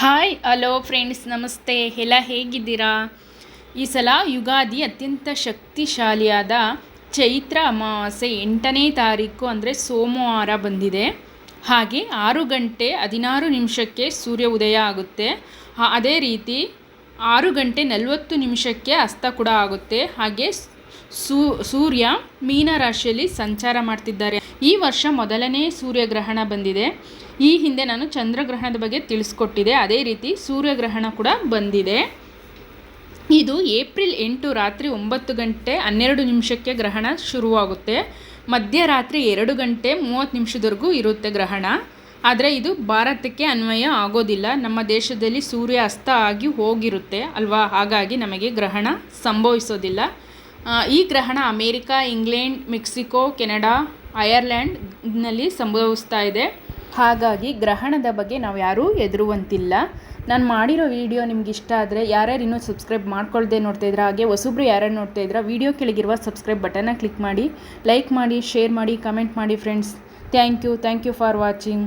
Hi hello friends, ನಮಸ್ತೆ. ಎಲ್ಲ ಹೇಗಿದ್ದೀರಾ? ಈ ಸಲ ಯುಗಾದಿ ಅತ್ಯಂತ ಶಕ್ತಿಶಾಲಿಯಾದ ಚೈತ್ರ ಅಮಾವಾಸ್ಯೆ 8ನೇ ತಾರೀಕು ಅಂದರೆ ಸೋಮವಾರ ಬಂದಿದೆ. ಹಾಗೆ 6:16 ಸೂರ್ಯ ಉದಯ ಆಗುತ್ತೆ. ಅದೇ ರೀತಿ 6:40 ಅಸ್ತ ಕೂಡ ಆಗುತ್ತೆ. ಹಾಗೆ ಸೂರ್ಯ ಮೀನ ರಾಶಿಯಲ್ಲಿ ಸಂಚಾರ ಮಾಡ್ತಿದ್ದಾರೆ. ಈ ವರ್ಷ ಮೊದಲನೇ ಸೂರ್ಯಗ್ರಹಣ ಬಂದಿದೆ. ಈ ಹಿಂದೆ ನಾನು ಚಂದ್ರಗ್ರಹಣದ ಬಗ್ಗೆ ತಿಳಿಸ್ಕೊಟ್ಟಿದ್ದೆ. ಅದೇ ರೀತಿ ಸೂರ್ಯಗ್ರಹಣ ಕೂಡ ಬಂದಿದೆ. ಇದು ಏಪ್ರಿಲ್ 8 ರಾತ್ರಿ 9:12 ಗ್ರಹಣ ಶುರುವಾಗುತ್ತೆ. ಮಧ್ಯರಾತ್ರಿ 2:30 ಇರುತ್ತೆ ಗ್ರಹಣ. ಆದರೆ ಇದು ಭಾರತಕ್ಕೆ ಅನ್ವಯ ಆಗೋದಿಲ್ಲ. ನಮ್ಮ ದೇಶದಲ್ಲಿ ಸೂರ್ಯ ಅಸ್ತ ಆಗಿ ಹೋಗಿರುತ್ತೆ ಅಲ್ವಾ, ಹಾಗಾಗಿ ನಮಗೆ ಗ್ರಹಣ ಸಂಭವಿಸೋದಿಲ್ಲ. ಈ ಗ್ರಹಣ ಅಮೇರಿಕಾ, ಇಂಗ್ಲೆಂಡ್, ಮೆಕ್ಸಿಕೋ, ಕೆನಡಾ, ಐರ್ಲ್ಯಾಂಡ್ನಲ್ಲಿ ಸಂಭವಿಸ್ತಾ ಇದೆ. ಹಾಗಾಗಿ ಗ್ರಹಣದ ಬಗ್ಗೆ ನಾವು ಯಾರೂ ಹೆದರುವಂತಿಲ್ಲ. ನಾನು ಮಾಡಿರೋ ವಿಡಿಯೋ ನಿಮ್ಗೆ ಇಷ್ಟ ಆದರೆ ಯಾರ್ಯಾರು ಇನ್ನೂ ಸಬ್ಸ್ಕ್ರೈಬ್ ಮಾಡ್ಕೊಳ್ದೆ ನೋಡ್ತಾ ಇದ್ರೆ, ಹಾಗೆ ಹೊಸಬ್ರು ಯಾರ್ಯಾರು ನೋಡ್ತಾ ಇದ್ರೆ ವಿಡಿಯೋ ಕೆಳಗಿರುವ ಸಬ್ಸ್ಕ್ರೈಬ್ ಬಟನ್ನ ಕ್ಲಿಕ್ ಮಾಡಿ, ಲೈಕ್ ಮಾಡಿ, ಶೇರ್ ಮಾಡಿ, ಕಮೆಂಟ್ ಮಾಡಿ friends. Thank you for watching.